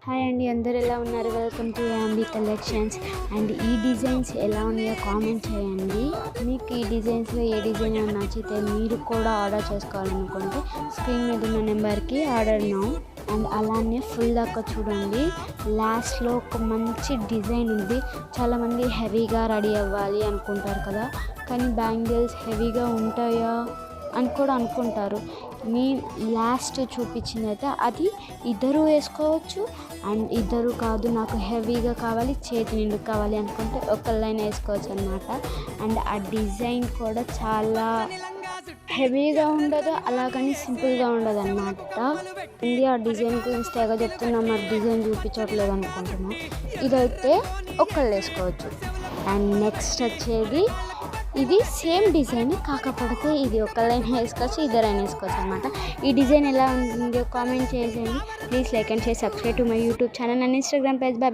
Hi అండి, అందరు ఎలా ఉన్నారు? Welcome to Ambi collections. And ఈ డిజైన్స్ ఎలా ఉన్నాయో కామెంట్ చేయండి. మీకు ఈ డిజైన్స్లో ఏ డిజైన్ నచ్చితే మీరు కూడా ఆర్డర్ చేసుకోవాలనుకుంటే స్క్రీన్ మీద ఉన్న నెంబర్కి ఆర్డర్ నౌ. అండ్ అలానే ఫుల్ దాకా చూడండి. లాస్ట్లో ఒక మంచి డిజైన్ ఉంది. చాలామంది హెవీగా రెడీ అవ్వాలి అనుకుంటారు కదా, కానీ బ్యాంగిల్స్ హెవీగా ఉంటాయా అని కూడా అనుకుంటారు. మీ లాస్ట్ చూపించింది అయితే అది ఇద్దరు వేసుకోవచ్చు. అండ్ ఇద్దరు కాదు, నాకు హెవీగా కావాలి, చేతి నిండు కావాలి అనుకుంటే ఒకళ్ళైనా వేసుకోవచ్చు అనమాట. అండ్ ఆ డిజైన్ కూడా చాలా హెవీగా ఉండదు, అలాగని సింపుల్గా ఉండదు అనమాట. ఇది ఆ డిజైన్ గురించి తెగ చెప్తున్నా, మరి డిజైన్ చూపించట్లేదు అనుకుంటున్నాం. ఇదైతే ఒకళ్ళు వేసుకోవచ్చు. అండ్ నెక్స్ట్ వచ్చేది ఇది సేమ్ డిజైన్, కాకపోతే ఇది ఒకళ్ళైనా వేసుకోవచ్చు, ఇద్దరైనా వేసుకోవచ్చు అనమాట. ఈ డిజైన్ ఎలా ఉంటుందో కామెంట్ చేసేయండి. Please like and share, subscribe to my YouTube channel and Instagram page. Bye.